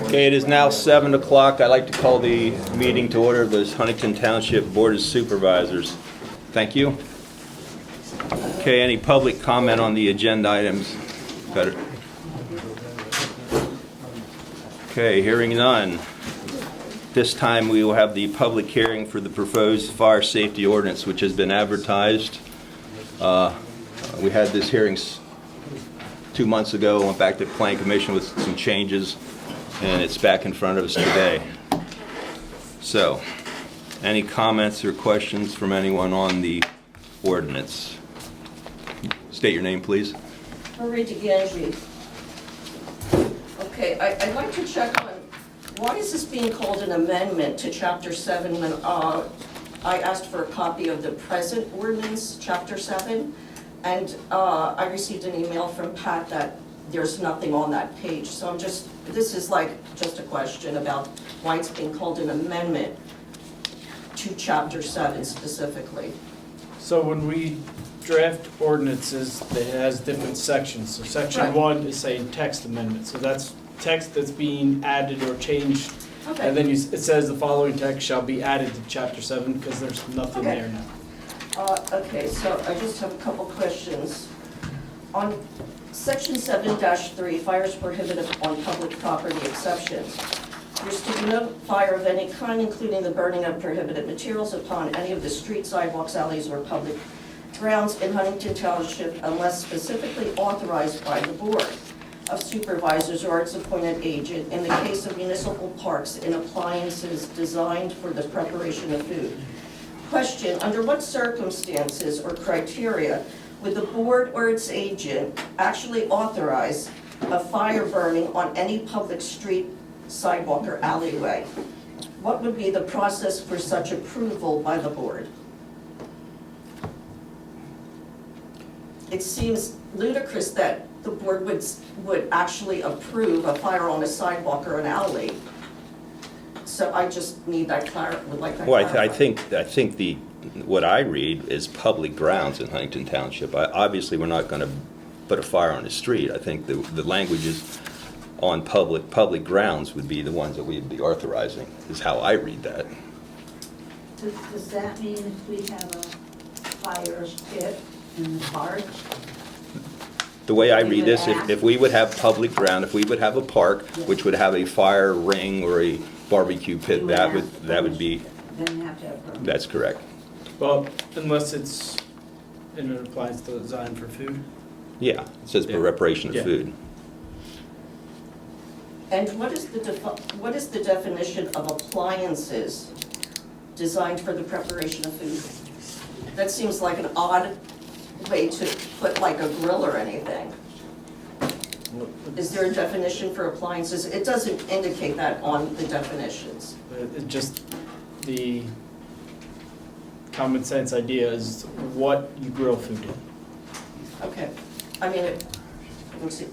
Okay, it is now 7 o'clock. I'd like to call the meeting to order of the Huntington Township Board of Supervisors. Thank you. Okay, any public comment on the agenda items? Better. Okay, hearing none. This time we will have the public hearing for the proposed fire safety ordinance, which has been advertised. We had this hearing 2 months ago, went back to the Planning Commission with some changes, and it's back in front of us today. So, any comments or questions from anyone on the ordinance? State your name, please. Marie DeGangi. Okay, I'd like to check on, why is this being called an amendment to Chapter 7 when I asked for a copy of the present ordinance, Chapter 7, and I received an email from Pat that there's nothing on that page. So this is like just a question about why it's being called an amendment to Chapter 7 specifically. So when we draft ordinances, it has different sections. So section Right. 1 is saying text amendment. So that's text that's being added or changed. Okay. And then it says the following text shall be added to chapter 7 because there's nothing Okay. there now. Okay, so I just have a couple questions. On section 7-3, fires prohibited on public property exceptions. There's to be no fire of any kind, including the burning of prohibited materials upon any of the streets, sidewalks, alleys, or public grounds in Huntington Township unless specifically authorized by the Board of Supervisors or its appointed agent in the case of municipal parks and appliances designed for the preparation of food. Question, under what circumstances or criteria would the Board or its agent actually authorize a fire burning on any public street, sidewalk, or alleyway? What would be the process for such approval by the Board? It seems ludicrous that the Board would actually approve a fire on a sidewalk or an alley. So I just need that would like that Well, clarified. I think what I read is public grounds in Huntington Township. Obviously, we're not going to put a fire on the street. I think the language is on public grounds would be the ones that we'd be authorizing, is how I read that. Does that mean if we have a fire pit in the park? The way I We read would this, ask- if we would have public ground, if we would have a park, which would have a fire ring or a barbecue pit, You would that ask would be, Then you have to have permission. that's correct. Well, unless it's in an appliance designed for food. Yeah, it says for Yeah. preparation of Yeah. food. And what is the definition of appliances designed for the preparation of food? That seems like an odd way to put like a grill or anything. Is there a definition for appliances? It doesn't indicate that on the definitions. It just, the common sense idea is what you grill food in. Okay, I mean, let's see.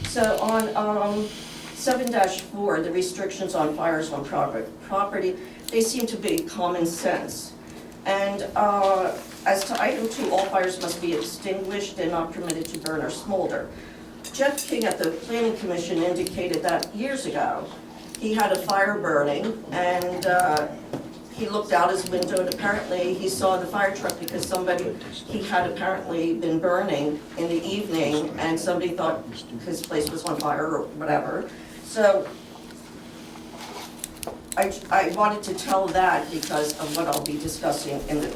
So on 7-4, the restrictions on fires on property, they seem to be common sense. And as to item 2, all fires must be extinguished and not permitted to burn or smolder. Jeff King at the Planning Commission indicated that years ago, he had a fire burning and he looked out his window and apparently he saw the fire truck because he had apparently been burning in the evening and somebody thought his place was on fire or whatever. So I wanted to tell that because of what I'll be discussing in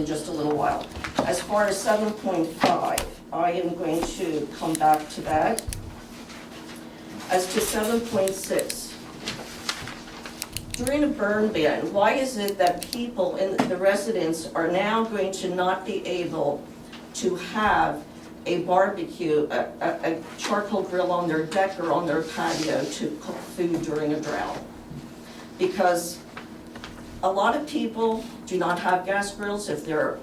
just a little while. As far as 7.5, I am going to come back to that. As to 7.6, during a burn ban, why is it that people in the residents are now going to not be able to have a barbecue, a charcoal grill on their deck or on their patio to cook food during a drought? Because a lot of people do not have gas grills if they're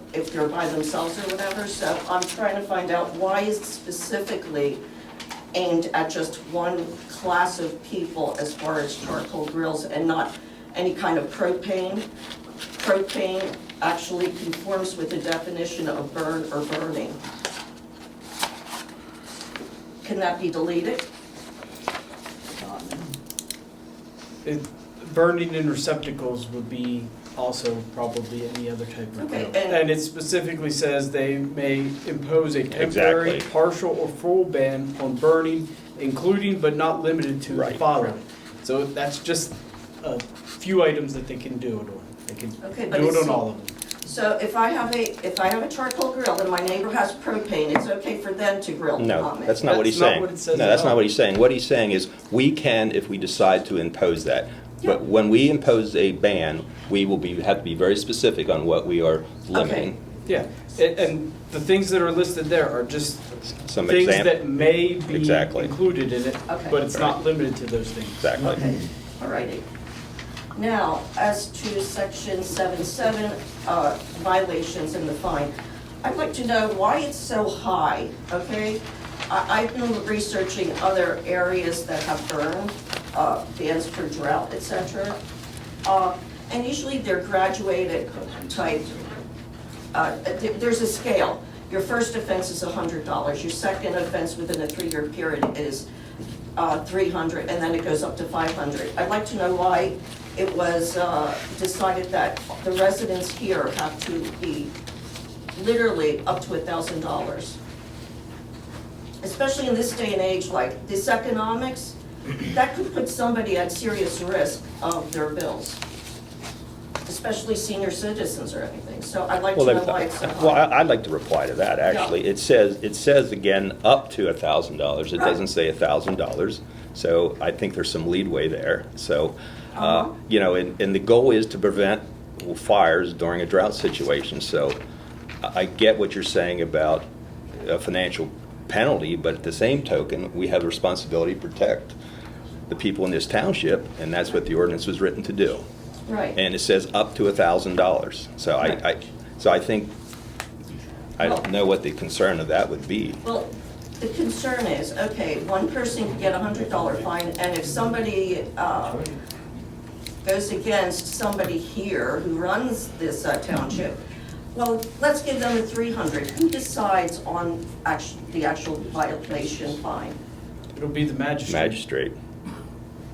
by themselves or whatever, so I'm trying to find out why is it specifically aimed at just one class of people as far as charcoal grills and not any kind of propane. Propane actually conforms with the definition of burn or burning. Can that be deleted? Burning in receptacles would be also probably any other type of Okay, grill. And it specifically says they may impose a temporary, Exactly. partial, or full ban on burning, including but not limited to the Right. following. So that's just a few items that they can do it on. They can Okay, but do it it's- on all of them. So if I have a charcoal grill and my neighbor has propane, it's okay for them to grill No, on it? that's not what he's That's not saying. what it says No, at that's not all. what he's saying. What he's saying is, we can if we decide to impose that. Yeah. But when we impose a ban, we will have to be very specific on what we are limiting. Yeah, and the things that are listed there are just Some things example. that may be Exactly. included in it, Okay. but it's not limited to those things. Exactly. Okay, all righty. Now, as to section 7.7, violations and the fine, I'd like to know why it's so high, okay? I've been researching other areas that have burned, bans for drought, et cetera. And usually they're graduated type, there's a scale. Your first offense is $100, your second offense within a 3-year period is $300, and then it goes up to $500. I'd like to know why it was decided that the residents here have to be literally up to $1,000. Especially in this day and age, like this economics, that could put somebody at serious risk of their bills, especially senior citizens or anything. So I'd like to know why it's so Well, high. I'd like to reply to that, actually. It says again, up to $1,000. It Right. doesn't say $1,000. So I think there's some leadway there. So, Uh-huh. you know, and the goal is to prevent fires during a drought situation. So I get what you're saying about a financial penalty, but at the same token, we have a responsibility to protect the people in this township, and that's what the ordinance was written to do. Right. And it says up to $1,000. So I think, I don't know what the concern of that would be. Well, the concern is, okay, one person can get a $100 fine, and if somebody goes against somebody here who runs this township, well, let's give them a $300. Who decides on the actual violation fine? It'll be the magistrate. Magistrate.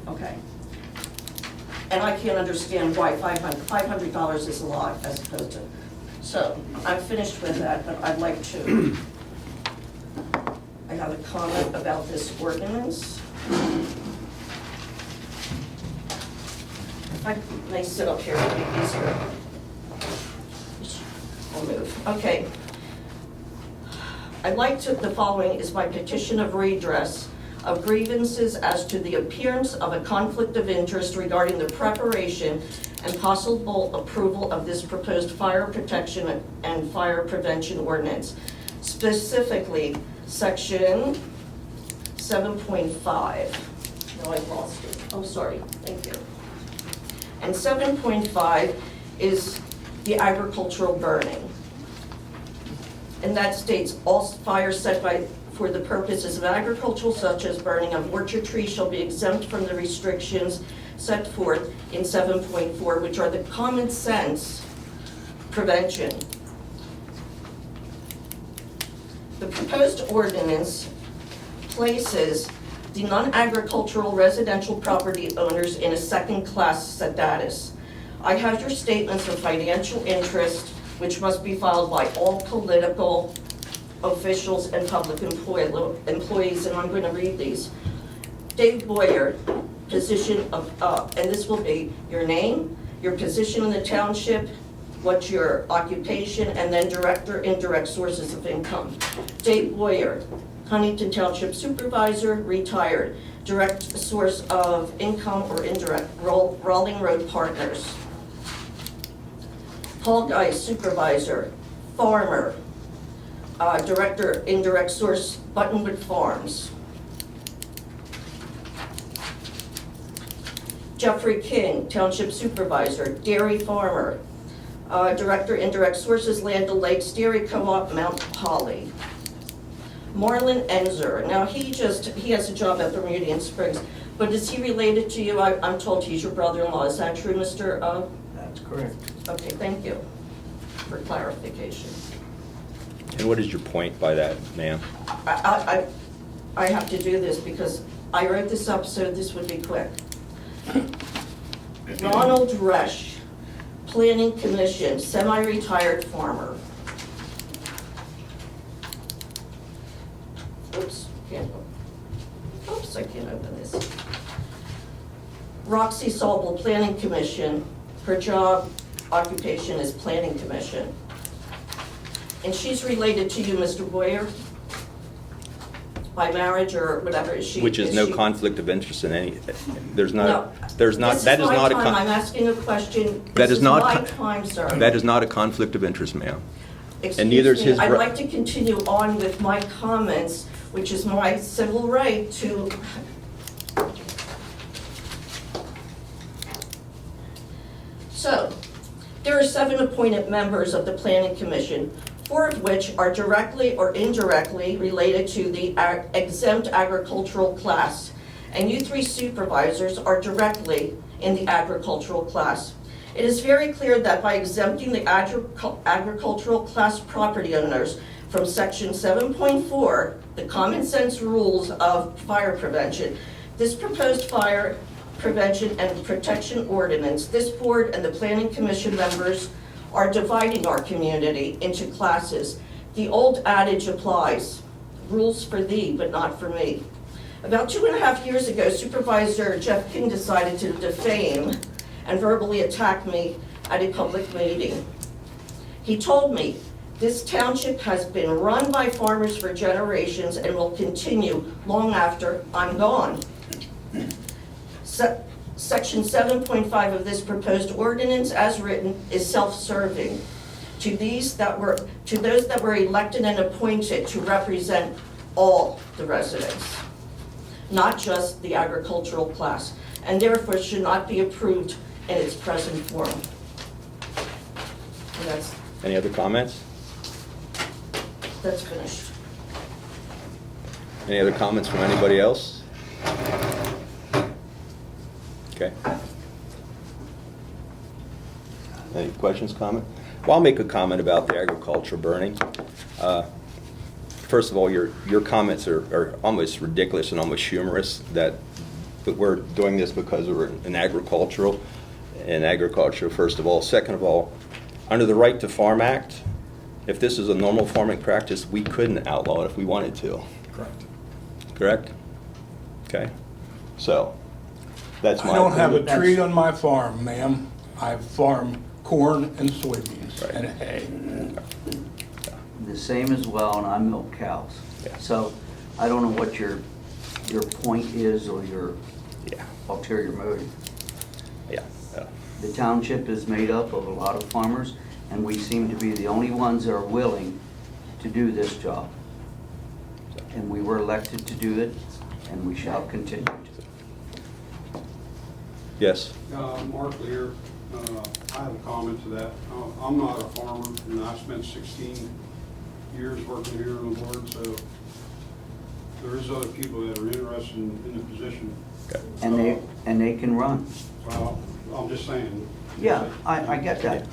Okay. And I can't understand why $500 is a lot as opposed to, so I'm finished with that, but I'd like to, I have a comment about this ordinance. If I may sit up here, it'll be easier. I'll move. Okay. I'd like to, the following is my petition of redress of grievances as to the appearance of a conflict of interest regarding the preparation and possible approval of this proposed fire protection and fire prevention ordinance. Specifically, section 7.5. No, I lost it. Oh, sorry. Thank you. And 7.5 is the agricultural burning. And that states, all fires set by for the purposes of agricultural, such as burning of orchard trees, shall be exempt from the restrictions set forth in 7.4, which are the common sense prevention. The proposed ordinance places the non-agricultural residential property owners in a second-class status. I have your statements of financial interest, which must be filed by all political officials and public employees, and I'm going to read these. Dave Boyer, position of, and this will be your name, your position in the township, what's your occupation, and then direct or indirect sources of income. Dave Boyer, Huntington Township Supervisor, retired, direct source of income or indirect, Rolling Road Partners. Paul Geis, Supervisor, farmer, director, indirect source, Buttonwood Farms. Jeffrey King, Township Supervisor, dairy farmer, director, indirect sources, Land O'Lakes Dairy Co-op, Mount Holly. Marlon Enzer, now he has a job at Bermudian Springs, but is he related to you? I'm told he's your brother-in-law. Is that true, Mr.? That's correct. Okay, thank you for clarification. And what is your point by that, ma'am? I have to do this because I wrote this up so this would be quick. Ronald Resch, Planning Commission, semi-retired farmer. Oops, I can't open this. Roxy Sobel, Planning Commission, her job occupation is Planning Commission. And she's related to you, Mr. Boyer? By marriage or whatever, is she? Which is no she- conflict of interest in any, there's No. not, that is not This is my a, time, I'm con- asking a question. That is not my con- time, sir. that is not a conflict of interest, ma'am. Excuse neither is me, his I'd ri- like to continue on with my comments, which is my civil right to... So, there are 7 appointed members of the Planning Commission, 4 of which are directly or indirectly related to the exempt agricultural class, and you 3 supervisors are directly in the agricultural class. It is very clear that by exempting the agricultural class property owners from Section 7.4, the common sense rules of fire prevention, this proposed fire prevention and protection ordinance, this board and the Planning Commission members are dividing our community into classes. The old adage applies, rules for thee, but not for me. About 2.5 years ago, Supervisor Jeff King decided to defame and verbally attack me at a public meeting. He told me, this township has been run by farmers for generations and will continue long after I'm gone. Section 7.5 of this proposed ordinance, as written, is self-serving to those that were elected and appointed to represent all the residents, not just the agricultural class, and therefore should not be approved in its present form. And Any other comments? that's finished. Any other comments from anybody else? Okay. Any questions, comment? Well, I'll make a comment about the agricultural burning. First of all, your comments are almost ridiculous and almost humorous that we're doing this because we're in agricultural, first of all. Second of all, under the Right to Farm Act, if this is a normal farming practice, we couldn't outlaw it if we wanted to. Correct. Correct? Okay. So, that's my I don't have a opinion. tree on my farm, ma'am. I farm corn and soybeans Right. and hay. The same as well, and I milk cows. Yeah. So I don't know what your point is or your Yeah, ulterior motive. yeah. The township is made up of a lot of farmers, and we seem to be the only ones that are willing to do this job. And we were elected to do it, and we shall continue to. Yes. Mark Lear, I have a comment to that. I'm not a farmer, and I spent 16 years working here on the board, so there is other people that are interested in the position. Okay. And they can run. Well, I'm just saying. Yeah, I get that.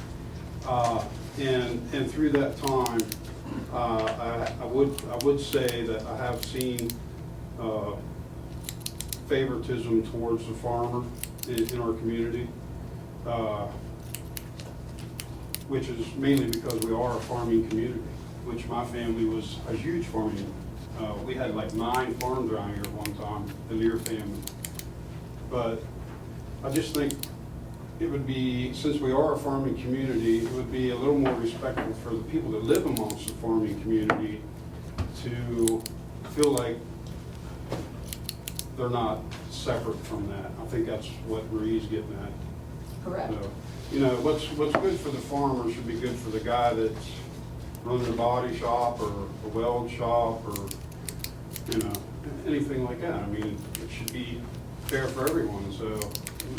And through that time, I would say that I have seen favoritism towards the farmer in our community, which is mainly because we are a farming community, which my family was a huge farming. We had like 9 farms around here at one time, the Lear family. But I just think it would be, since we are a farming community, it would be a little more respectful for the people that live amongst the farming community to feel like they're not separate from that. I think that's what Marie's getting at. Correct. So, you know, what's good for the farmer should be good for the guy that's running a body shop or a weld shop or, you know, anything like that. I mean, it should be fair for everyone. So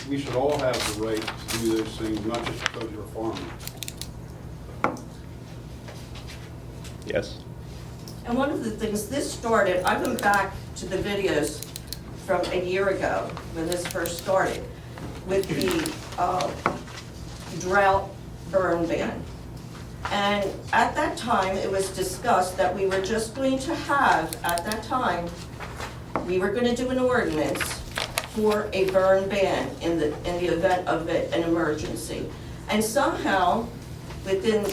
we should all have the right to do those things, not just because you're a farmer. Yes. And one of the things, this started, I went back to the videos from a year ago when this first started with the drought burn ban. And at that time, it was discussed that we were just going to have, at that time, we were going to do an ordinance for a burn ban in the event of an emergency. And somehow, within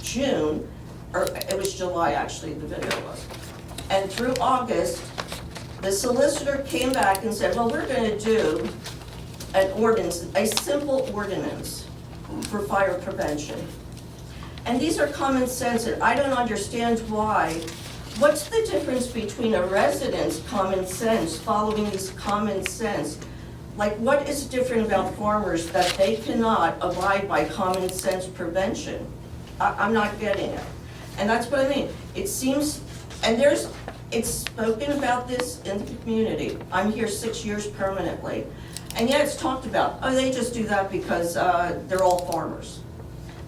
June, or it was July actually, the video was, and through August, the solicitor came back and said, well, we're gonna do an ordinance, a simple ordinance for fire prevention. And these are common sense, and I don't understand why. What's the difference between a resident's common sense, following these common sense? Like, what is different about farmers that they cannot abide by common sense prevention? I'm not getting it. And that's what I mean. It seems, and it's spoken about this in the community. I'm here 6 years permanently. And yet it's talked about, oh, they just do that because they're all farmers.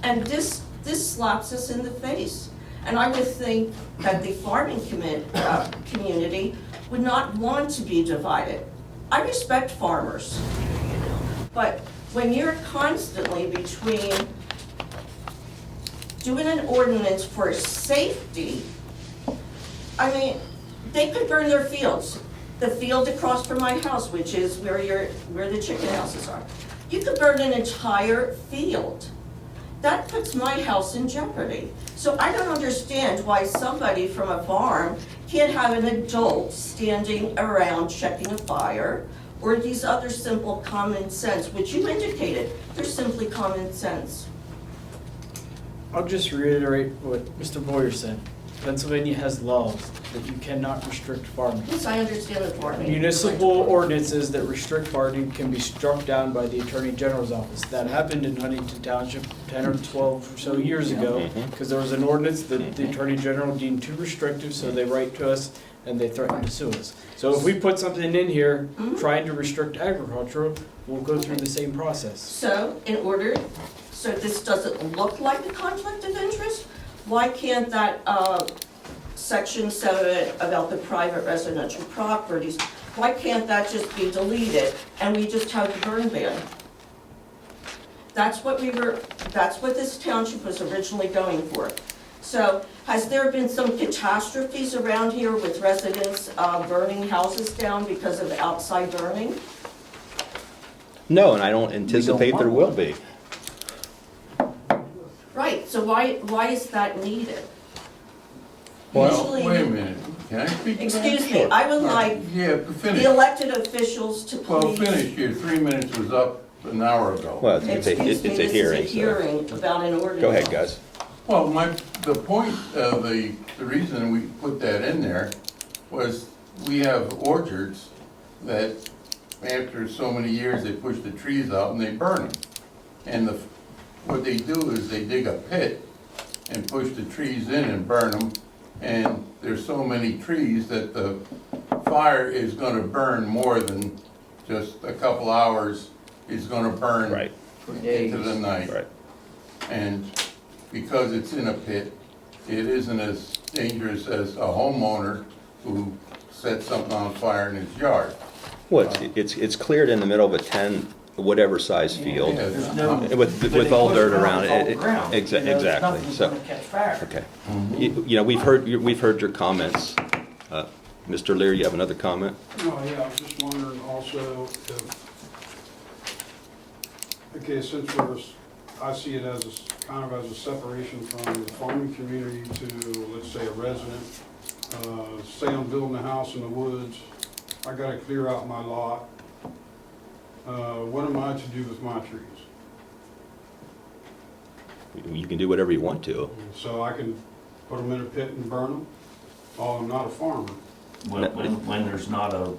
And this slaps us in the face. And I would think that the farming community would not want to be divided. I respect farmers. But when you're constantly between doing an ordinance for safety, I mean, they could burn their fields. The field across from my house, which is where the chicken houses are. You could burn an entire field. That puts my house in jeopardy. So I don't understand why somebody from a farm can't have an adult standing around checking a fire, or these other simple common sense, which you indicated, they're simply common sense. I'll just reiterate what Mr. Boyer said. Pennsylvania has laws that you cannot restrict farming. Yes, I understand the farming. Municipal ordinances that restrict farming can be struck down by the Attorney General's office. That happened in Huntington Township 10 or 12 or so years ago, because there was an ordinance that the Attorney General deemed too restrictive, so they write to us and they threaten to sue us. So if we put something in here trying to restrict agriculture, we'll go through the same process. So so this doesn't look like a conflict of interest, why can't that section 7 about the private residential properties, why can't that just be deleted and we just have the burn ban? That's what this township was originally going for. So has there been some catastrophes around here with residents burning houses down because of outside burning? No, and I don't anticipate there will be. Right, so why is that needed? Well, Usually- wait a minute, can I speak to that? Excuse me, I would like Yeah, the finish. elected officials to Well, please. finish, your 3 minutes was up an hour ago. Well, it's a Excuse me, this hearing, is a so. hearing about an ordinance. Go ahead, guys. Well, the point of the reason we put that in there was we have orchards that after so many years, they push the trees out and they burn them. And what they do is they dig a pit and push the trees in and burn them. And there's so many trees that the fire is gonna burn more than just a couple hours. It's gonna burn Right, into the night. right. And because it's in a pit, it isn't as dangerous as a homeowner who sets something on fire in his yard. Well, it's cleared in the middle of a 10, whatever size field, Yeah, There's no. with all dirt around it. All ground. Exactly, Nothing's so, gonna catch fire. okay. You know, we've heard your comments. Mr. Lear, you have another comment? No, yeah, I was just wondering also if, okay, since I see it as kind of as a separation from the farming community to, let's say, a resident. Say I'm building a house in the woods, I gotta clear out my lot. What am I to do with my trees? You can do whatever you want to. So I can put them in a pit and burn them? Oh, I'm not a farmer. When there's not a,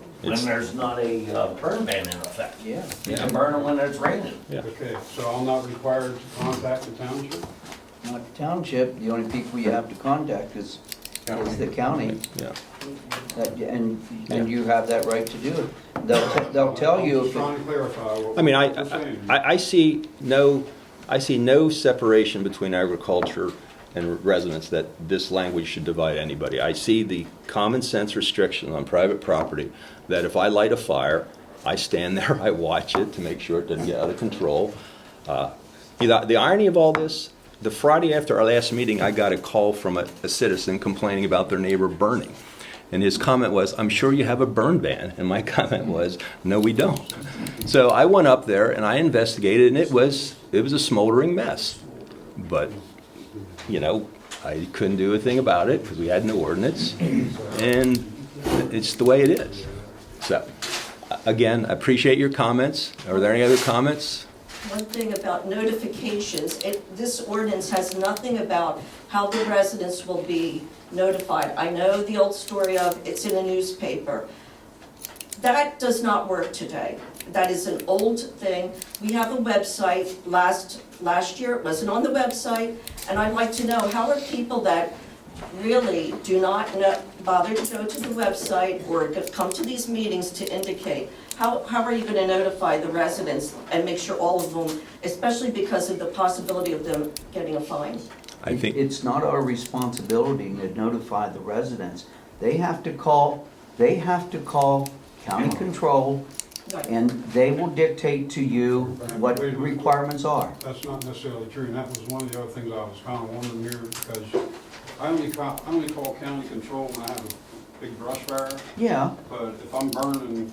burn ban in effect. Yeah. You can burn them when it's raining. Yeah. Okay, so I'm not required to contact the township? Not the township, the only people you have to contact is the county. Yeah. And you have that right to do it. They'll tell you I'm if just trying to clarify what I mean, we're saying. I see no separation between agriculture and residents that this language should divide anybody. I see the common sense restriction on private property that if I light a fire, I stand there, I watch it to make sure it doesn't get out of control. The irony of all this, the Friday after our last meeting, I got a call from a citizen complaining about their neighbor burning. And his comment was, I'm sure you have a burn ban. And my comment was, no, we don't. So I went up there and I investigated, and it was a smoldering mess. But, you know, I couldn't do a thing about it because we had no ordinance. And it's the way it is. So, again, I appreciate your comments. Are there any other comments? One thing about notifications, this ordinance has nothing about how the residents will be notified. I know the old story of it's in a newspaper. That does not work today. That is an old thing. We have a website. Last year it wasn't on the website, and I'd like to know, how are people that really do not bother to go to the website or come to these meetings to indicate, how are you going to notify the residents and make sure all of them, especially because of the possibility of them getting a fine? I think It's not our responsibility to notify the residents. They have to call county control, and they will dictate to you what the requirements are. That's not necessarily true, and that was one of the other things I was kind of wondering here, because I only call county control when I have a big brush fire, Yeah, but if I'm burning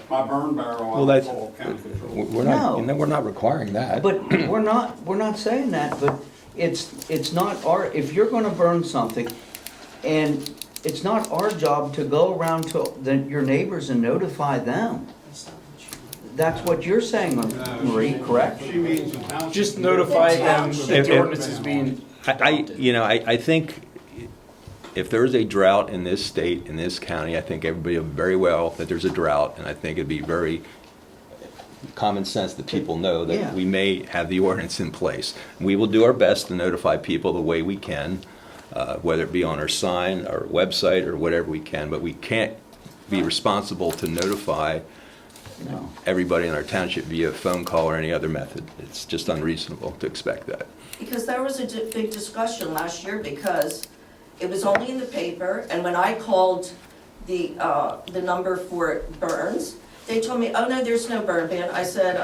my burn barrel, Well, I that's- call county control. we're not, No. we're not requiring that. but we're not saying that, but it's not our, if you're gonna burn something, and it's not our job to go around to your neighbors and notify them. That's what you're saying, Marie, correct? She means the township. Just notify them that If- the ordinance is being adopted. I think if there is a drought in this state, in this county, I think everybody will very well that there's a drought, and I think it'd be very common sense that people know Yeah. that we may have the ordinance in place. We will do our best to notify people the way we can, whether it be on our sign, our website, or whatever we can, but we can't be responsible to notify No. everybody in our township via phone call or any other method. It's just unreasonable to expect that. Because there was a big discussion last year because it was only in the paper, and when I called the number for burns, they told me, oh no, there's no burn ban. I said,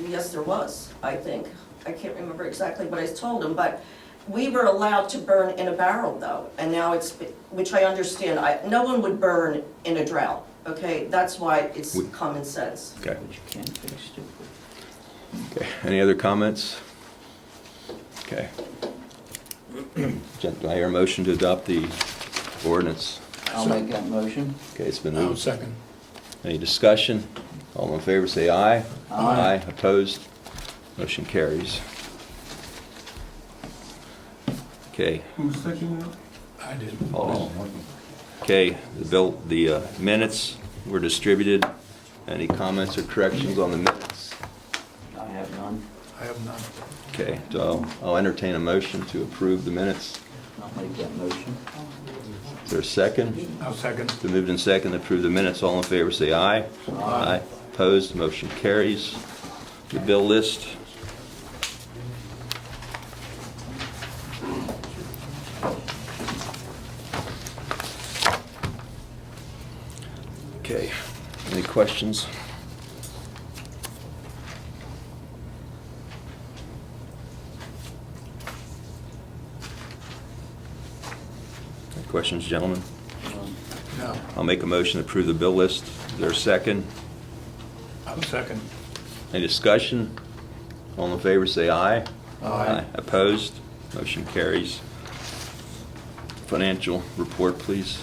yes there was, I think. I can't remember exactly what I told them, but we were allowed to burn in a barrel though, and now which I understand, no one would burn in a drought, okay? That's why it's common sense. Okay. But you can't fix stupid. Okay. Any other comments? Okay. Do I hear a motion to adopt the ordinance? I'll make that motion. Okay, it's been I'll moved. second. Any discussion? All in favor, say aye. Aye. Opposed? Motion carries. Okay. Who's seconding that? I did. all- Okay, the minutes were distributed. Any comments or corrections on the minutes? I have none. I have none. Okay, so I'll entertain a motion to approve the minutes. I'll make that motion. Is there a second? I'll second. Been moved and second to approve the minutes. All in favor, say aye. Aye. Opposed, motion carries. The bill list. Okay, any questions? Any questions, gentlemen? No. I'll make a motion to approve the bill list. Is there a second? I'll second. Any discussion? All in favor, say aye. Aye. Opposed? Motion carries. Financial report, please.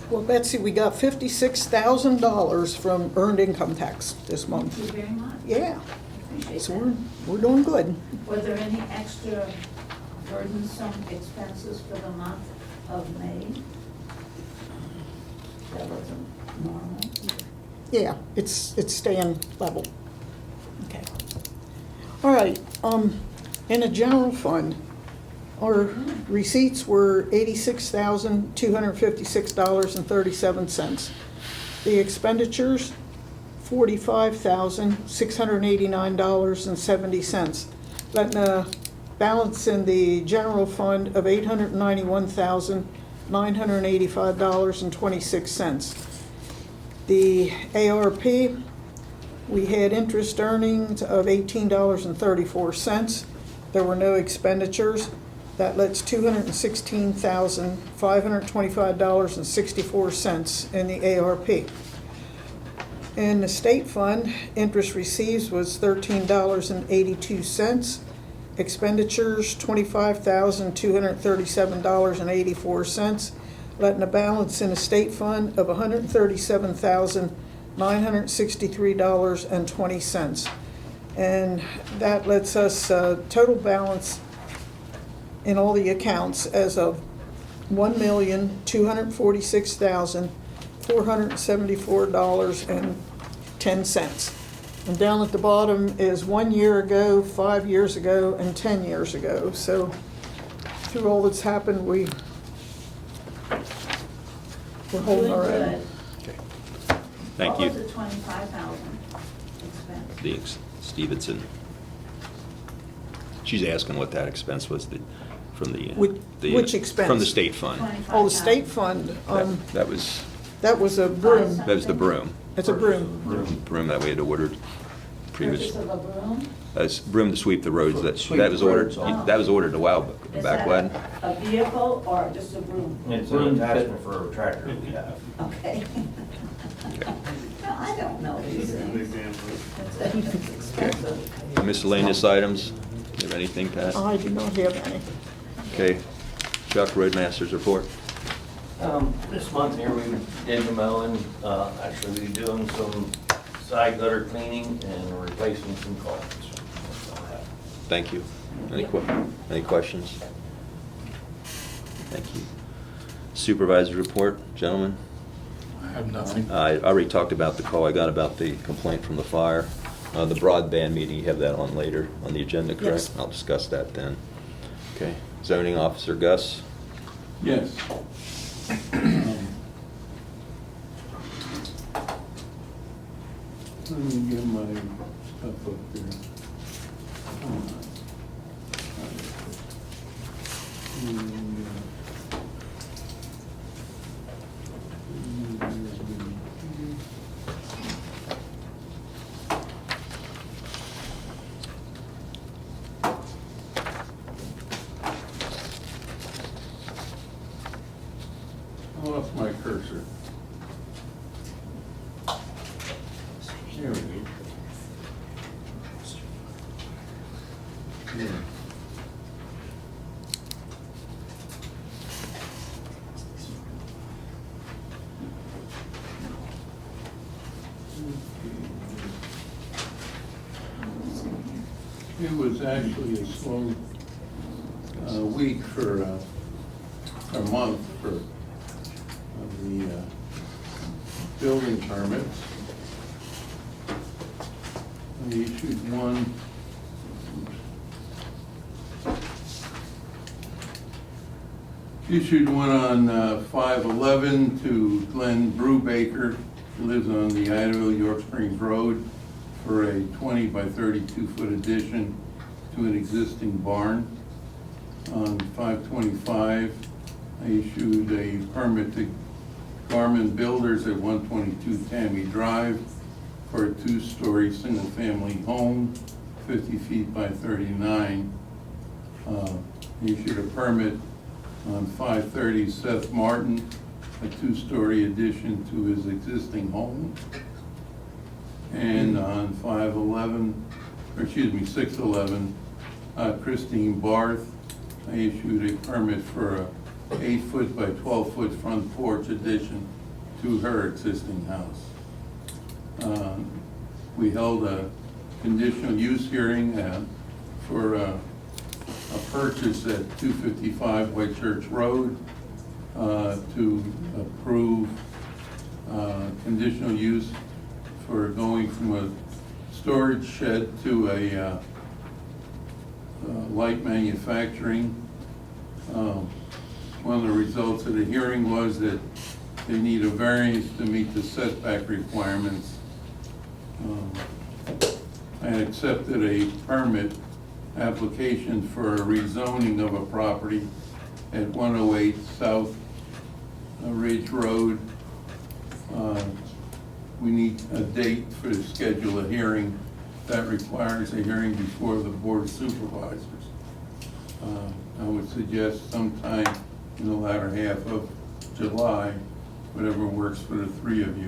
Well, Betsy, we got $56,000 from earned income tax this month. Thank you very much. Yeah, Appreciate so that. we're doing good. Were there any extra burdensome expenses for the month of May? That wasn't normal? Yeah, it's staying level. Okay. All right, in the general fund, our receipts were $86,256.37. The expenditures, $45,689.70. Letting a balance in the general fund of $891,985.26. The ARP, we had interest earnings of $18.34. There were no expenditures. That lets $216,525.64 in the ARP. In the state fund, interest received was $13.82. Expenditures, $25,237.84, letting a balance in the state fund of $137,963.20. And that lets us total balance in all the accounts as of $1,246,474.10. And down at the bottom is 1 year ago, 5 years ago, and 10 years ago. So through all that's happened, we're holding our own. Doing Okay. good. Thank you. What was the 25,000 expense? Stevenson. She's asking what that expense was from the. Which expense? From the state fund. 25,000. Oh, the state fund, That was, that was a broom. that was the broom. It's a broom. Broom that we had ordered previous. Purchase of a broom? That's broom to sweep the roads. Sweep That was the ordered, roads. that was ordered a while Is back that when. a vehicle or just a broom? It's an attachment for a tractor we have. Okay. Okay. No, I don't know these things. It's expensive. Miscellaneous items. Do you have anything, Pat? I do not have any. Okay. Chuck, Roadmaster's report. This month here, we did the mowing, actually we doing some side gutter cleaning and replacing some culverts. That's all I have. Thank you. Any questions? Thank you. Supervisor report, gentlemen. I have nothing. I already talked about the call I got about the complaint from the fire. The broadband meeting, you have that on later on the agenda, correct? Yes. I'll discuss that then. Okay. Zoning officer Gus. Yes. Let me get my stuff up here. I lost my cursor. There we go. Yeah. It was actually a slow week for, a month for the building permits. I issued one. Issued one on 5/11 to Glenn Brubaker, who lives on the Idaho York Springs Road, for a 20 by 32 foot addition to an existing barn. On 5/25, I issued a permit to Garmin Builders at 122 Tammy Drive for a two-story single-family home, 50 feet by 39. Issued a permit on 530 Seth Martin, a two-story addition to his existing home. And on 6/11, Christine Barth, I issued a permit for a 8-foot by 12-foot front porch addition to her existing house. We held a conditional use hearing for a purchase at 255 White Church Road to approve conditional use for going from a storage shed to a light manufacturing. One of the results of the hearing was that they need a variance to meet the setback requirements. I accepted a permit application for a rezoning of a property at 108 South Ridge Road we need a date to schedule a hearing. That requires a hearing before the Board of Supervisors. I would suggest sometime in the latter half of July, whatever works for the three of you.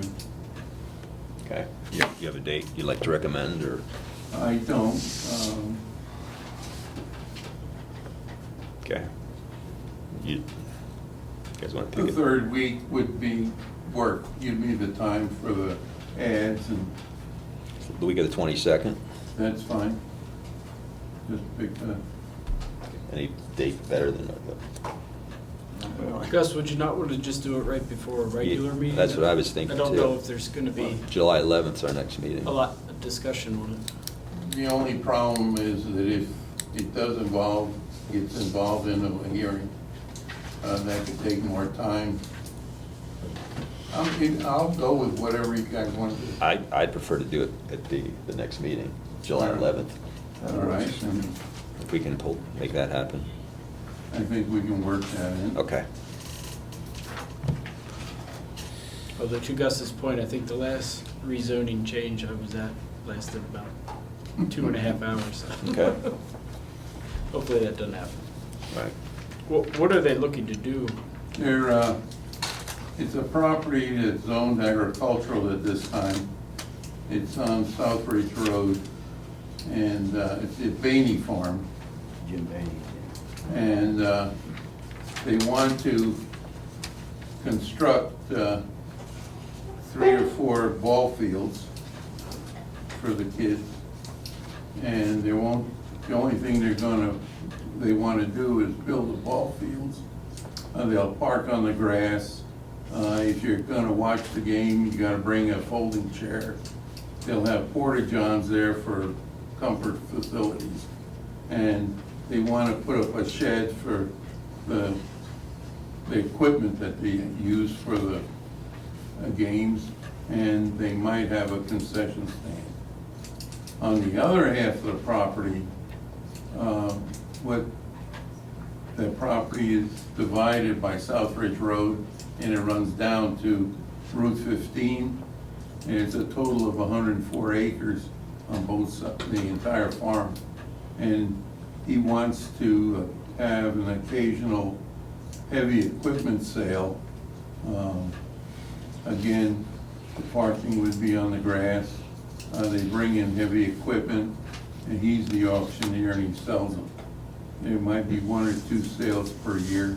Okay. You have a date you'd like to recommend, or? I don't, Okay. You guys want to the pick it? third week would be work, give me the time for the ads, and The week of the 22nd? that's fine. Just pick a, Any date better than that? Gus, would you not want to just do it right before a regular meeting? That's what I was thinking, I don't know too. if there's gonna be July 11th is our next meeting. a lot of discussion on it. the only problem is that if it gets involved in a hearing, that could take more time. I'll go with whatever you guys want to do. I'd prefer to do it at the next meeting, July 11th, All right, and if we can make that happen. I think we can work that in. Okay. Although to Gus's point, I think the last rezoning change I was at lasted about 2.5 hours. Okay. Hopefully that doesn't happen. Right. What are they looking to do? It's a property that's zoned agricultural at this time. It's on Southbridge Road, and it's a Bainey Farm. Jim Bainey. And they want to construct 3 or 4 ball fields for the kids. And the only thing they want to do is build the ball fields. They'll park on the grass. If you're gonna watch the game, you gotta bring a folding chair. They'll have porta-johns there for comfort facilities. And they wanna put up a shed for the equipment that they use for the games, and they might have a concession stand. On the other half of the property, the property is divided by Southbridge Road, and it runs down to Route 15, and it's a total of 104 acres on both sides, the entire farm. And he wants to have an occasional heavy equipment sale. Again, the parking would be on the grass. They bring in heavy equipment, and he's the auctioneer, and he sells them. There might be 1 or 2 sales per year.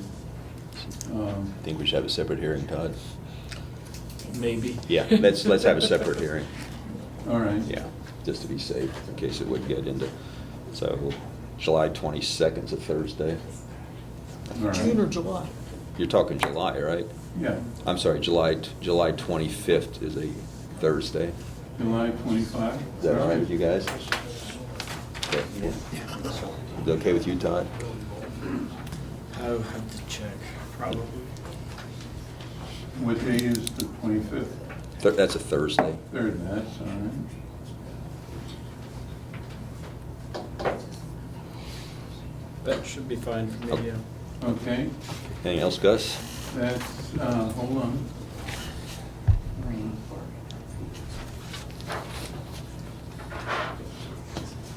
I think we should have a separate hearing, Todd. Maybe. Yeah, let's have a separate hearing. All right. Yeah, just to be safe, in case it would get into, so July 22nd is a Thursday. All June or right. July? You're talking July, right? Yeah, I'm sorry, July 25th is a Thursday. July 25. Is that all right with you guys? Okay. Is it okay with you, Todd? I'll have to check, probably. What day is the 25th? That's a Thursday. Third, that's all right. That should be fine for me, yeah. Okay, Anything else, Gus? that's, hold on.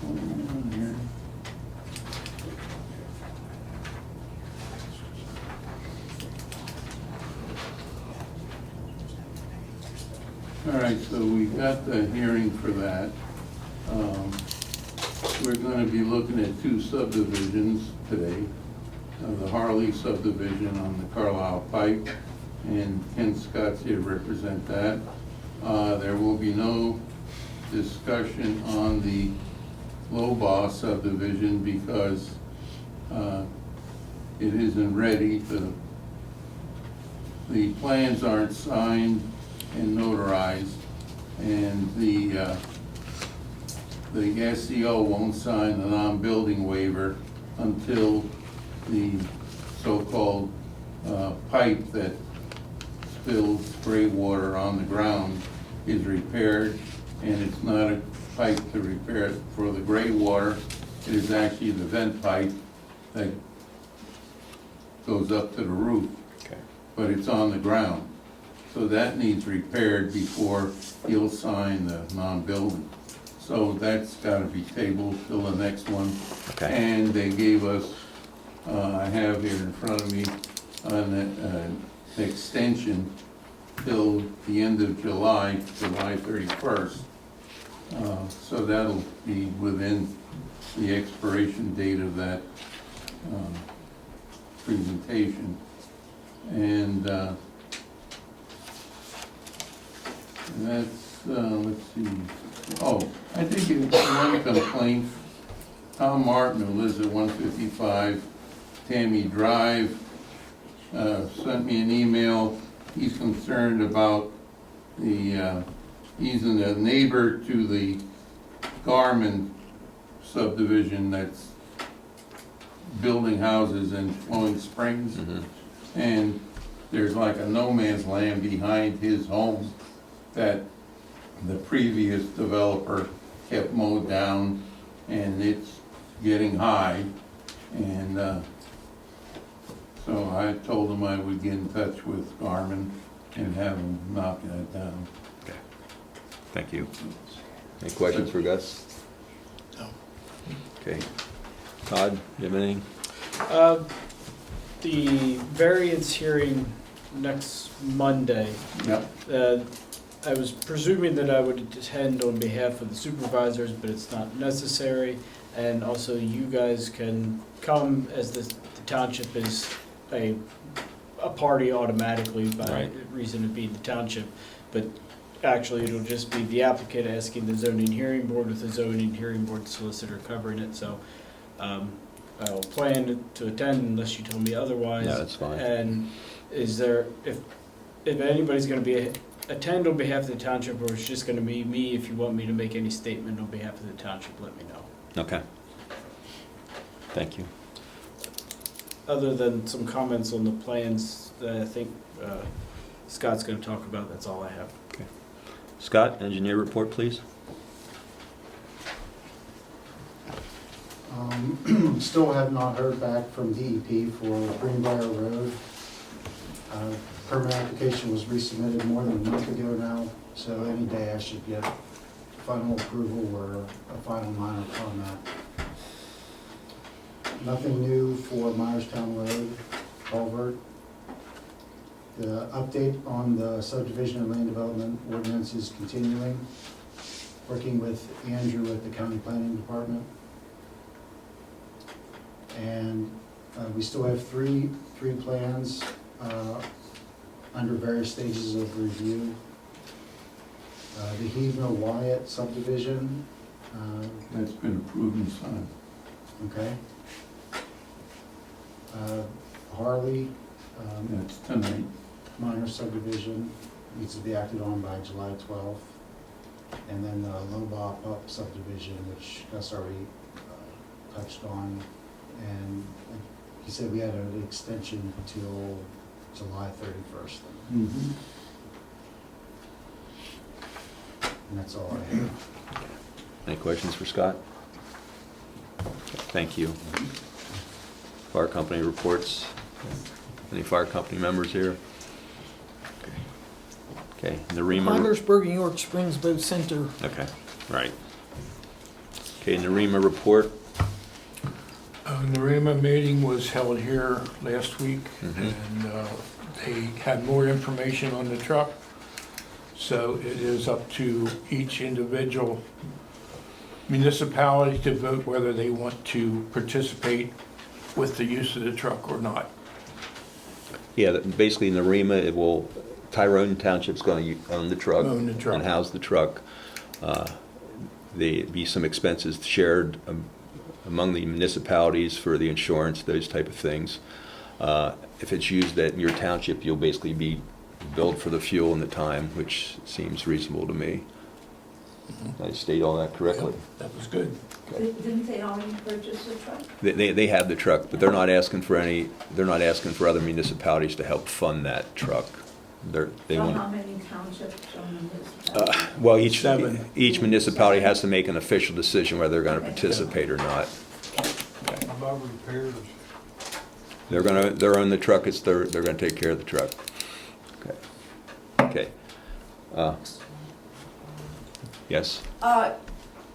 Hold on here. All right, so we got the hearing for that. We're gonna be looking at 2 subdivisions today. The Harley subdivision on the Carlisle Pike, and Ken Scott's here to represent that. There will be no discussion on the Lowbaugh subdivision because it isn't ready. The plans aren't signed and notarized, and the SEO won't sign the non-building waiver until the so-called pipe that spills spray water on the ground is repaired, and it's not a pipe to repair for the gray water. It is actually the vent pipe that goes up to the roof, Okay. but it's on the ground. So that needs repaired before he'll sign the non-building. So that's gotta be tabled till the next one. Okay. And they gave us, I have here in front of me, an extension till the end of July 31st. So that'll be within the expiration date of that presentation. And that's, let's see, oh, I think it's one complaint. Tom Martin, who lives at 155 Tammy Drive, sent me an email. He's concerned about the, he's a neighbor to the Garmin subdivision that's building houses in Flowing Springs. And there's like a no man's land behind his home that the previous developer kept mowed down, and it's getting high. And so I told him I would get in touch with Garmin and have him knock that down. Okay. Thank you. Any questions for Gus? No. Okay. Todd, you have anything? The variance hearing next Monday, Yep. I was presuming that I would attend on behalf of the supervisors, but it's not necessary. And also you guys can come as the township is a party automatically by Right. reason of being the township. But actually it'll just be the applicant asking the zoning hearing board with the zoning hearing board solicitor covering it. So I'll plan to attend unless you tell me otherwise. No, that's fine. And is there, if anybody's gonna be, attend on behalf of the township, or it's just gonna be me, if you want me to make any statement on behalf of the township, let me know. Okay. Thank you. Other than some comments on the plans that I think Scott's gonna talk about, that's all I have. Okay. Scott, engineer report, please. Still have not heard back from DEP for Greenbrier Road. Permit application was resubmitted more than a month ago now, so any day I should get final approval or a final minor comment. Nothing new for Myerstown Road culvert. The update on the subdivision and land development ordinance is continuing, working with Andrew at the county planning department. And we still have three plans under various stages of review. The Hevno Wyatt subdivision. That's been approved and signed. Okay. Harley, That's tonight. minor subdivision, needs to be acted on by July 12th. And then the Loba Up subdivision, which Gus already touched on. And he said we had an extension until July 31st. Mm-hmm. And that's all I have. Any questions for Scott? Thank you. Fire company reports. Any fire company members here? Okay, NAREMA. Heidelberg and York Springs both center. Okay, right. Okay, NAREMA report. NAREMA meeting was held here last week, Mhm. and they had more information on the truck. So it is up to each individual municipality to vote whether they want to participate with the use of the truck or not. Yeah, basically NAREMA, it will, Tyrone Township's going to own the truck. Own the truck. And house the truck. There'd be some expenses shared among the municipalities for the insurance, those type of things. If it's used at your township, you'll basically be billed for the fuel and the time, which seems reasonable to me. Did I state all that correctly? That was good. Didn't they already purchase the truck? They have the truck, but they're not asking for other municipalities to help fund that truck. They So want. how many townships on this? Well, Seven. each municipality has to make an official decision whether they're gonna participate or not. How about repairs? They're on the truck, they're gonna take care of the truck. Okay. Okay. Yes?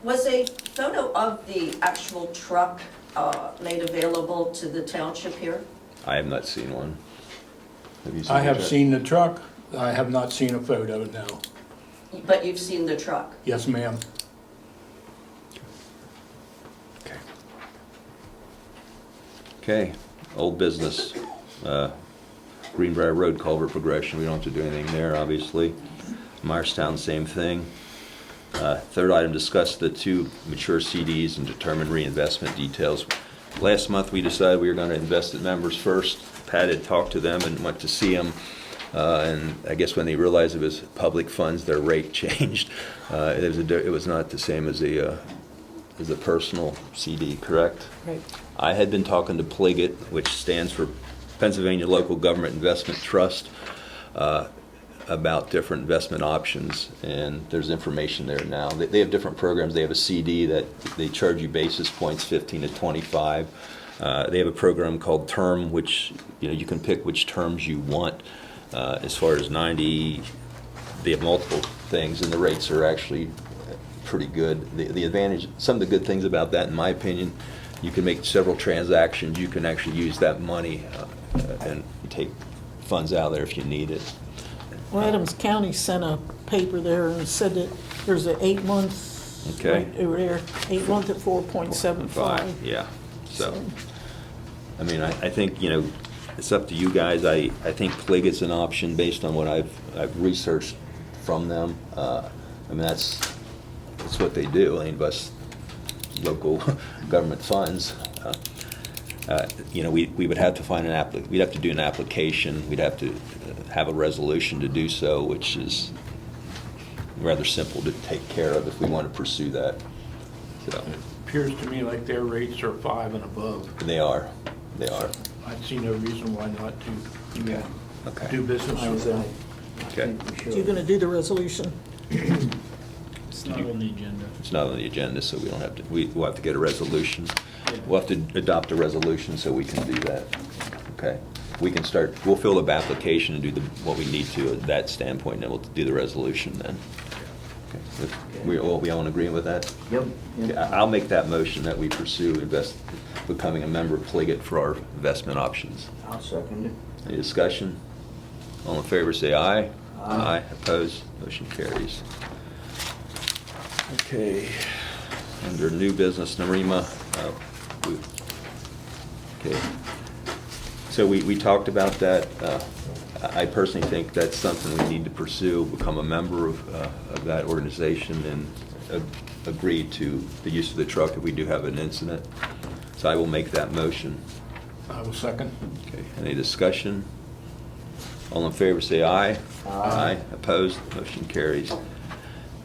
Was a photo of the actual truck made available to the township here? I have not seen one. Have you seen I the have truck? seen the truck. I have not seen a photo, no. But you've seen the truck? Yes, ma'am. Okay. Okay, old business. Greenbrier Road culvert progression, we don't have to do anything there, obviously. Myerstown, same thing. Third item, discuss the 2 mature CDs and determine reinvestment details. Last month, we decided we were going to invest in members first. Pat had talked to them and went to see them. And I guess when they realized it was public funds, their rate changed. It was not the same as a personal CD, correct? Right. I had been talking to Pliget, which stands for Pennsylvania Local Government Investment Trust, about different investment options, and there's information there now. They have different programs. They have a CD that they charge you basis points, 15 to 25. They have a program called Term, which you can pick which terms you want. As far as 90, they have multiple things, and the rates are actually pretty good. The advantage, some of the good things about that, in my opinion, you can make several transactions. You can actually use that money and take funds out of there if you need it. Well, Adams County sent a paper there and said that there's an 8 month Okay. right over there, 8 month at 4.75. Yeah. So, I mean, I think it's up to you guys. I think Pliget's an option based on what I've researched from them. I mean, that's what they do. They invest local government funds. We would have to find we'd have to do an application. We'd have to have a resolution to do so, which is rather simple to take care of if we want to pursue that. So, It appears to me like their rates are 5 and above. they are. I see no reason why not to Okay. do business with them. Okay. You're going to do the resolution? It's not on the agenda. It's not on the agenda, so we don't have to. We'll have to get a resolution. We'll have to adopt a resolution so we can do that. Okay. We can start. We'll fill the application and do what we need to at that standpoint, and then we'll do the resolution then. Okay. We all in agreement with that? Yep. Okay, I'll make that motion that we pursue becoming a member of Pliget for our investment options. I'll second it. Any discussion? All in favor, say aye. Aye. Opposed? Motion carries. Okay. Under new business, NAREMA. Okay. So we talked about that. I personally think that's something we need to pursue, become a member of that organization and agree to the use of the truck if we do have an incident. So I will make that motion. I will second. Okay, any discussion? All in favor, say aye. Aye. Opposed? Motion carries.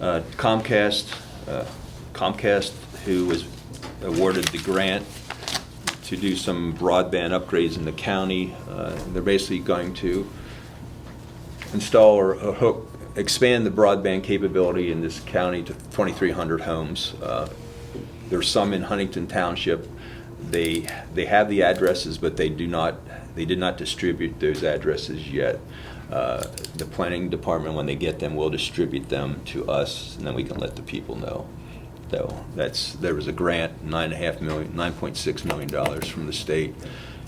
Comcast, who was awarded the grant to do some broadband upgrades in the county. They're basically going to install or expand the broadband capability in this county to 2,300 homes. There's some in Huntington Township. They have the addresses, but they did not distribute those addresses yet. The planning department, when they get them, will distribute them to us, and then we can let the people know. So there was a grant, $9.6 million from the state,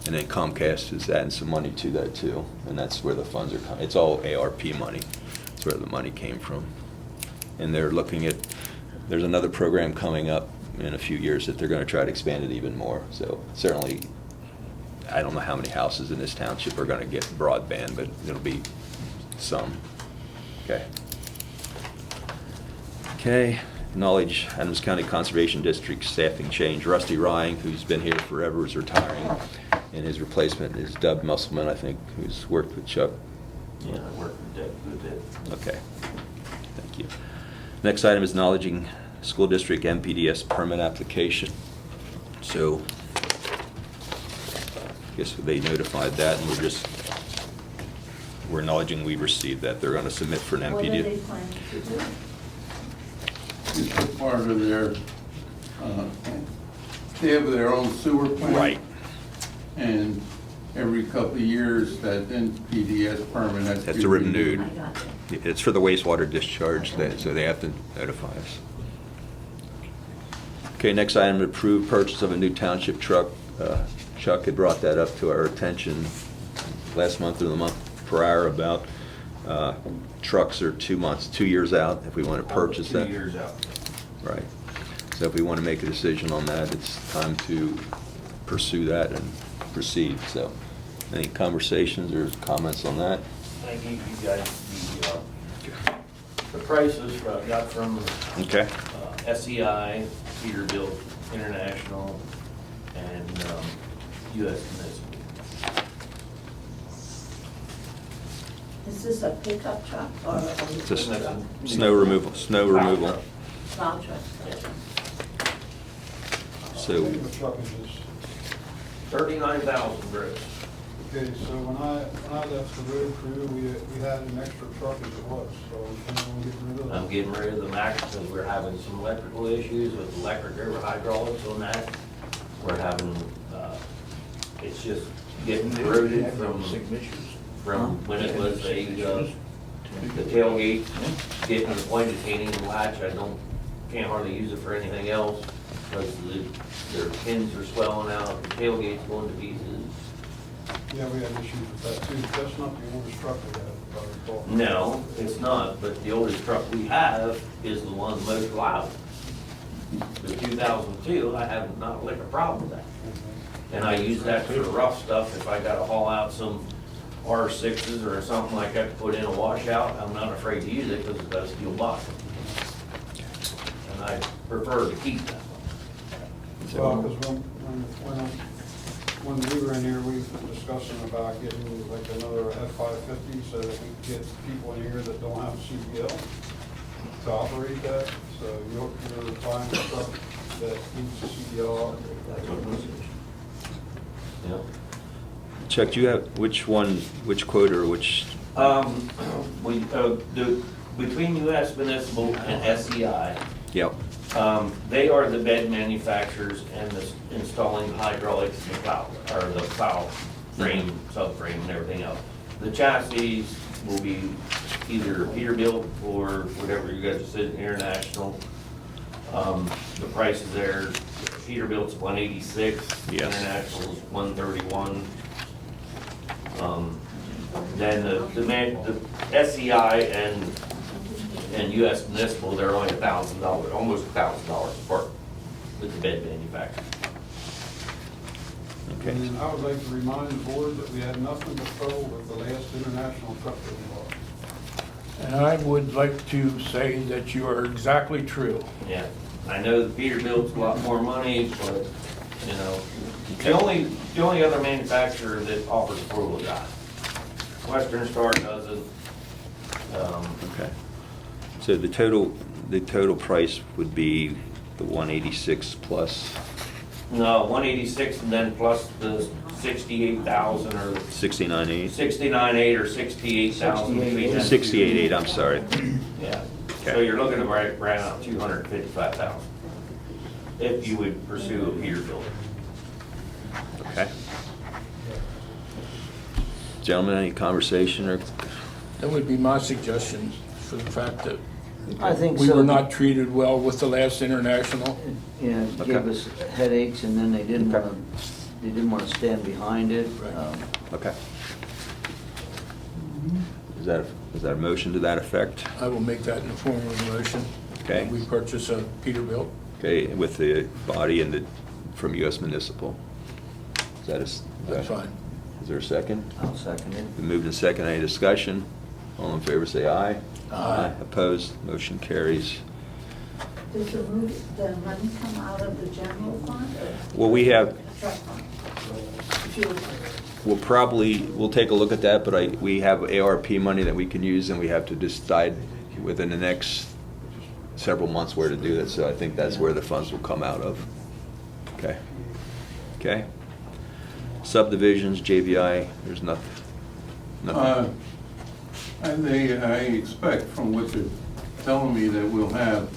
and then Comcast is adding some money to that too, and that's where the funds are coming. It's all ARP money. That's where the money came from. And they're looking at, there's another program coming up in a few years that they're going to try to expand it even more. So certainly, I don't know how many houses in this township are going to get broadband, but it'll be some. Okay. Okay. Acknowledge Adams County Conservation District staffing change. Rusty Ryan, who's been here forever, is retiring, and his replacement is Dub Musselman, I think, who's worked with Chuck. Yeah, I worked with Deb a good bit. Okay. Thank you. Next item is acknowledging school district MPDS permit application. So, I guess they notified that, and we're acknowledging we received that. They're going to submit for an What are they MPDS. planning to do? It's a part of their, they have their own sewer plant. Right. And every couple of years, that NPDS permit has to Has be to renewed. renewed. I got It's for the wastewater discharge, so they have to notify us. Okay, next item, approve purchase of a new township truck. Chuck had brought that up to our attention last month or the month prior about trucks are 2 years out if we want to purchase that. 2 years out. Right. So if we want to make a decision on that, it's time to pursue that and proceed. So any conversations or comments on that? I gave you guys the prices I got from Okay. SEI, Peterbilt International, and US Municipal. Is this a pickup truck or a It's a truck? snow removal. Plow truck? So, The truck is just, 39,000 gross. okay, so when I left the road crew, we had an extra truck as it was, so we can't get rid of I'm it. getting rid of the Max because we're having some electrical issues with electric over hydraulics on that. We're having, it's just getting corroded from when it was the tailgate, getting to the point of chaining the latch. Can't hardly use it for anything else because their pins are swelling out, the tailgate's going to pieces. Yeah, we had issues with that too. That's not the oldest truck we had, if I recall. No, it's not, but the oldest truck we have is the one most reliable. The 2002, I have not like a problem with that. And I use that for rough stuff. If I gotta haul out some R6s or something like that to put in a washout, I'm not afraid to use it because it's got a steel bottom. And I prefer to keep that one. Well, because when we were in here, we were discussing about getting like another F-550 so that we can get people in here that don't have CDL to operate that. So you're buying a truck that needs a CDL. Yeah. Chuck, do you have, which quote or which? Between US Municipal and SEI, Yep. they are the bed manufacturers and installing hydraulics and the plow frame, subframe and everything else. The chassis will be either Peterbilt or whatever you guys said, International. The prices there, Peterbilt's 186, Yes. International's 131. Then the SEI and US Municipal, they're only $1,000, almost $1,000 apart with the bed manufacturer. Okay. And I would like to remind the board that we had nothing but trouble with the last international truck that we bought. And I would like to say that you are exactly true. Yeah, I know the Peterbilt's a lot more money, but, you know, the only other manufacturer that offers four-wheel drive. Western Star doesn't. Okay. So the total price would be the 186 plus No, 186 and then plus the 68,000 or 69.8? 69.8 or 68,000. 68.8, I'm sorry. Yeah, so Okay. you're looking at right around 255,000 if you would pursue a Peterbilt. Okay. Gentlemen, any conversation or? That would be my suggestion for the fact that I think we so. were not treated well with the last international. Yeah, it Okay. gave us headaches, and then they didn't want to stand behind it. Right. Okay. Is that a motion to that effect? I will make that in the form of a motion. Okay. We purchase a Peterbilt. Okay, with the body and from US Municipal. Is That's fine. Is there a second? I'll second it. Been moved and second. Any discussion? All in favor, say aye. Aye. Opposed? Motion carries. Does the money come out of the general fund or? Well, we have, Truck fund? Fuel fund. we'll take a look at that, but we have ARP money that we can use, and we have to decide within the next several months where to do that, so I think that's where the funds will come out of. Okay. Okay? Subdivisions, JVI, there's nothing. I expect from what they're telling me that we'll have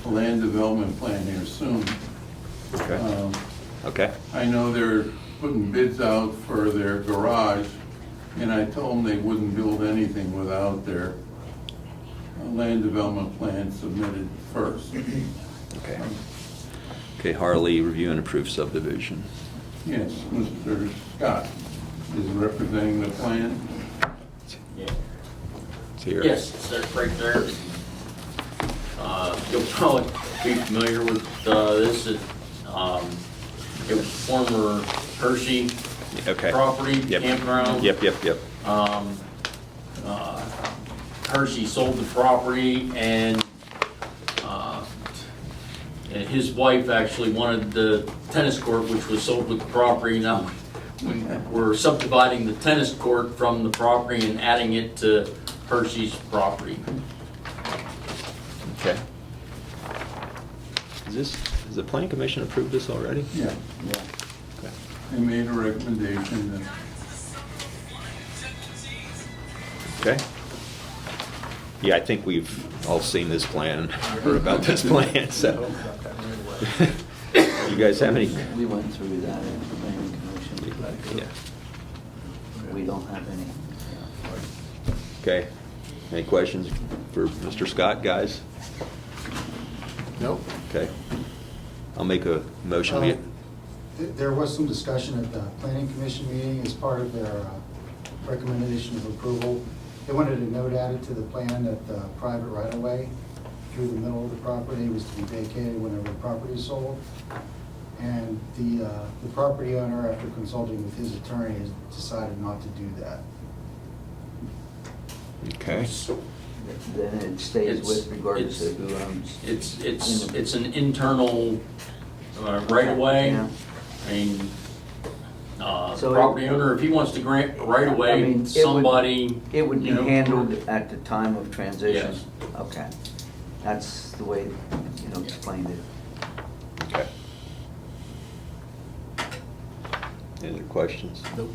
a land development plan here soon. Okay. Okay. I know they're putting bids out for their garage, and I told them they wouldn't build anything without their land development plan submitted first. Okay. Okay, Harley, review and approve subdivision. Yes, Mr. Scott is representing the plan. Yeah. It's here. Yes, it's there, right there. You'll probably be familiar with this. It was former Hershey Okay. property, Yep. campground. Yep. Hershey sold the property and his wife actually wanted the tennis court, which was sold with the property. Now, we're subdividing the tennis court from the property and adding it to Hershey's property. Okay. Has the planning commission approved this already? Yeah. Yeah. Okay. They made a recommendation that Okay. Yeah, I think we've all seen this plan, heard about this plan, so. You guys have any? We went through that in the planning commission. Yeah. We don't have any. Okay. Any questions for Mr. Scott, guys? Nope. Okay. I'll make a motion. There was some discussion at the planning commission meeting as part of their recommendation of approval. They wanted a note added to the plan that the private right-of-way through the middle of the property was to be vacated whenever the property is sold. And the property owner, after consulting with his attorney, has decided not to do that. Okay. Then it stays It's- with regardless of who owns. It's an internal right of way. Yeah. I mean, So property it- owner, if he wants to grant right I away, mean, it would- somebody. It would be you know, handled at the time of transition? Yes. Okay. That's the way, explained it. Okay. Any other questions? Nope.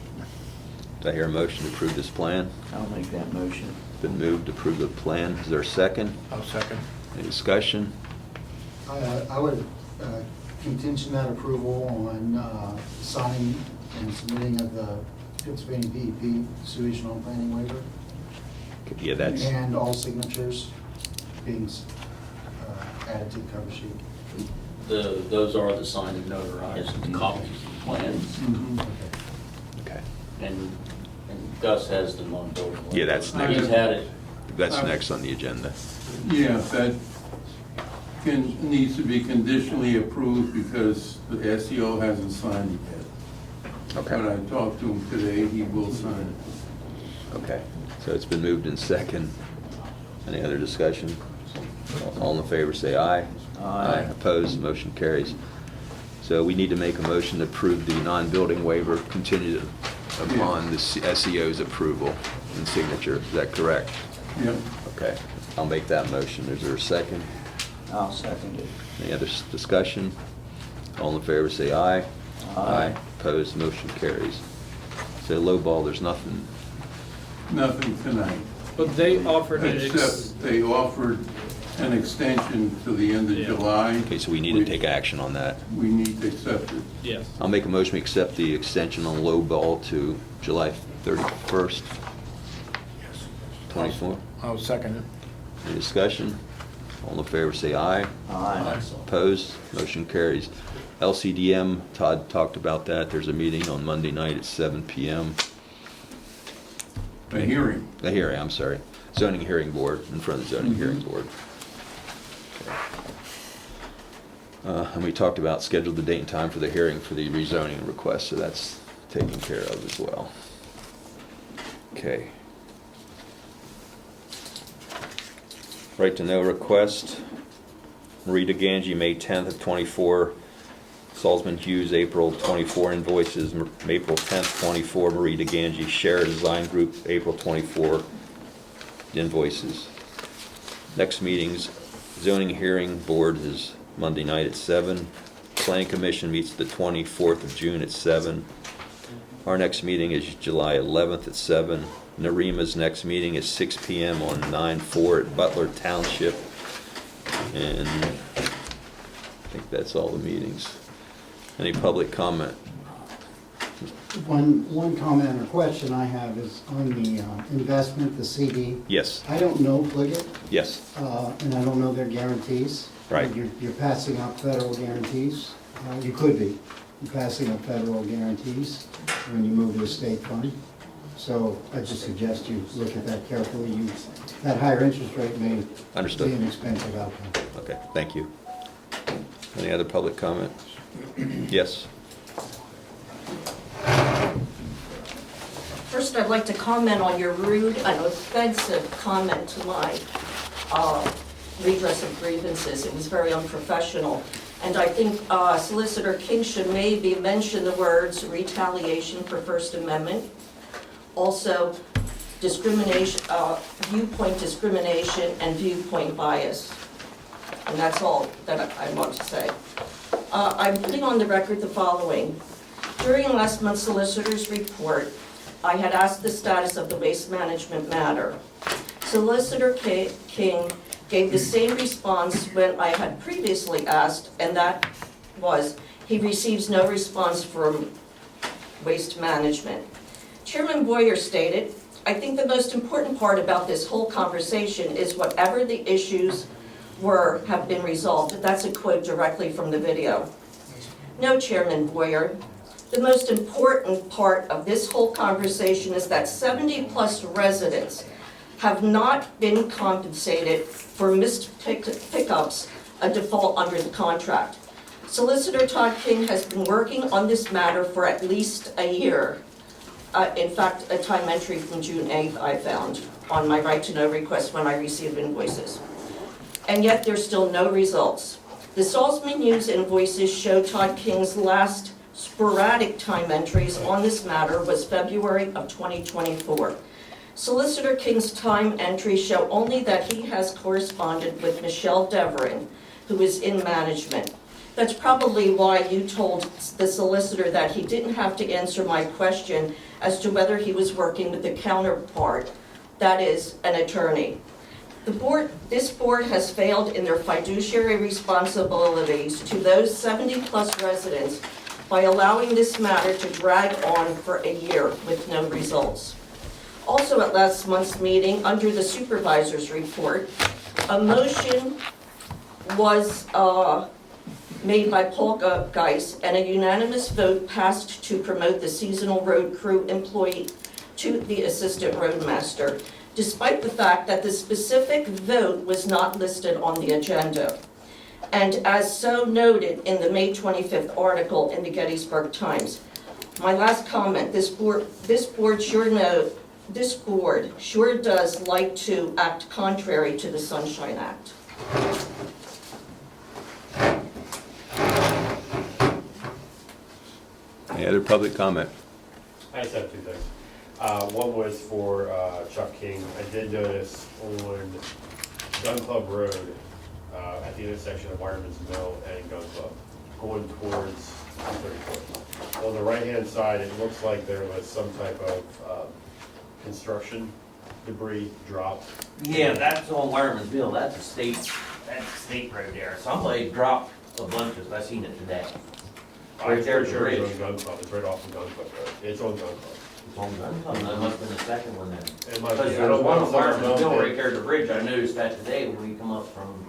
Do I hear a motion to approve this plan? I'll make that motion. Been moved to approve the plan. Is there a second? I'll second. Any discussion? I would contingent that approval on signing and submitting of the Pennsylvania DEP sewage and planning waiver, Yeah, that's, and all signatures being added to the cover sheet. Those are the signed and notarized copies of the plans. okay. And Gus has the non-voting. Yeah, that's next. He's had it. That's next on the agenda. Yeah, that needs to be conditionally approved because the SEO hasn't signed it yet. Okay. When I talked to him today, he will sign it. Okay. So it's been moved in second. Any other discussion? All in favor, say aye. Aye. Opposed, motion carries. So we need to make a motion to approve the non-building waiver contingent upon the SEO's approval and signature. Is that correct? Yep. Okay. I'll make that motion. Is there a second? I'll second it. Any other discussion? All in favor, say aye. Aye. Opposed, motion carries. So low ball, there's nothing. Nothing tonight, But they offered it. except they offered an extension to the end of Yeah. July. Okay, so we need to take action on that. We need to accept it. Yes. I'll make a motion to accept the extension on low ball to July 31st, Yes. 24. I'll second it. Any discussion? All in favor, say aye. Aye. Opposed? Motion carries. LCDM, Todd talked about that. There's a meeting on Monday night at 7 PM. A hearing. A hearing, I'm sorry. Zoning Hearing Board, in front of the Zoning Hearing Board. And we talked about scheduled the date and time for the hearing for the rezoning request, so that's taken care of as well. Okay. Right to know request. Rita Ganji, May 10th of 24. Salzman Hughes, April 24 invoices. April 10th, 24. Marita Ganji, Share Design Group, April 24 invoices. Next meetings, Zoning Hearing Board is Monday night at 7. Planning Commission meets the 24th of June at 7. Our next meeting is July 11th at 7. NAREMA's next meeting is 6 PM on 9/4 at Butler Township. And I think that's all the meetings. Any public comment? One comment or question I have is on the investment, the CD. Yes, I don't know Pliget, yes, and I don't know their guarantees. Right. You're passing up federal guarantees. You could be. You're passing up federal guarantees when you move to a state fund. So I just suggest you look at that carefully. That higher interest rate may be understood. an expensive outcome. Okay, thank you. Any other public comment? Yes. First, I'd like to comment on your rude and offensive comment to my redress of grievances. It was very unprofessional. And I think Solicitor King should maybe mention the words retaliation for First Amendment, also discrimination, viewpoint discrimination, and viewpoint bias. And that's all that I want to say. I'm putting on the record the following. During last month's solicitor's report, I had asked the status of the waste management matter. Solicitor King gave the same response when I had previously asked, and that was, he receives no response from waste management. Chairman Boyer stated, I think the most important part about this whole conversation is whatever the issues were have been resolved. That's a quote directly from the video. No, Chairman Boyer. The most important part of this whole conversation is that 70-plus residents have not been compensated for missed pickups, a default under the contract. Solicitor Todd King has been working on this matter for at least a year. In fact, a time entry from June 8th I found on my right to know request when I received invoices. And yet there's still no results. The Salzman News invoices show Todd King's last sporadic time entries on this matter was February of 2024. Solicitor King's time entries show only that he has corresponded with Michelle Deverin, who is in management. That's probably why you told the solicitor that he didn't have to answer my question as to whether he was working with the counterpart, that is, an attorney. This board has failed in their fiduciary responsibilities to those 70-plus residents by allowing this matter to drag on for a year with no results. Also at last month's meeting, under the Supervisors report, a motion was made by Paul Geis, and a unanimous vote passed to promote the seasonal road crew employee to the Assistant Roadmaster, despite the fact that the specific vote was not listed on the agenda. And as so noted in the May 25th article in the Gettysburg Times. My last comment, this board sure does like to act contrary to the Sunshine Act. Any other public comment? I just have two things. One was for Chuck King. I did notice on Gun Club Road, at the intersection of Wireman's Mill and Gun Club, going towards 234. On the right-hand side, it looks like there was some type of construction debris dropped. Yeah, that's on Wireman's Mill, that's a state road there. Somebody dropped a bunch of, I seen it today. I'm Right there at pretty the sure it's bridge. on Gun Club. It's right off of Gun Club Road. It's on Gun Club. It's on Gun Club, that must have been the second one then. It might Because be. I there's don't one know on if someone's Wireman's Mill known right it. there at the bridge, I noticed that today when we come up from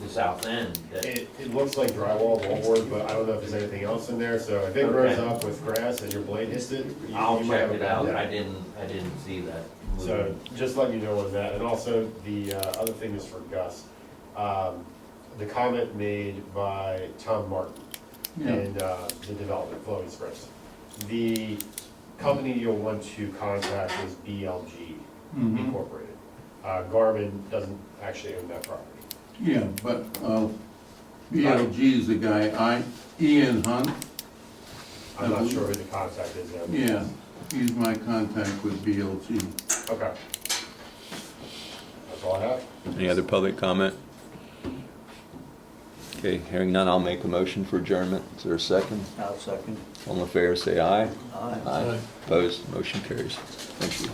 the south end. that- It looks like drywall wallboard, but I don't know if there's anything else in there, so if it grows Okay. up with grass and your blade hits it, you I'll you might have check a it out, bad I day. didn't see that. So just letting you know on that, and also the other thing is for Gus. The comment made by Tom Martin in the development, Flowing Springs. The company you'll want to contact is BLG Incorporated. Garmin doesn't actually own that property. Yeah, but BLG is the guy, Ian Hunt. I'm not sure who the contact is there. Yeah, he's my contact with BLG. Okay. That's all I have. Any other public comment? Okay, hearing none, I'll make a motion for adjournment. Is there a second? I'll second. All in favor, say aye. Aye. Aye. Opposed, motion carries. Thank you.